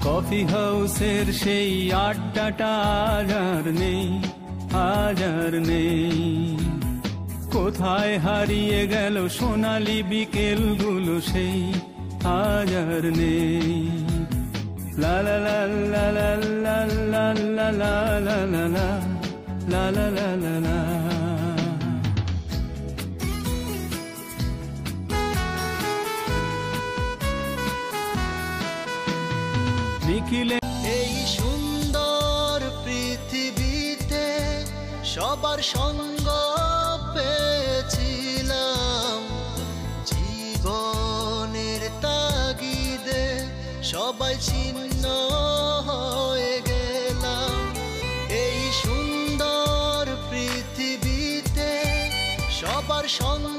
Coffee হাউসের সেই আড্ডাটা আজ আর নেই, আজ আর নেই। কোথায় হারিয়ে গেল সোনালি বিকেলগুলো সেই আজ আর নেই। লা লা লা লা লা লা লা লা লা লা লা লা লা লা লা লা। নিখিলে এই সুন্দর পৃথিবীতে সবার সঙ্গ পেয়েছিলাম, জীবনের তাগিদে সবাই ছিন্ন হয়ে গেলাম। এই সুন্দর পৃথিবীতে সবার সঙ্গ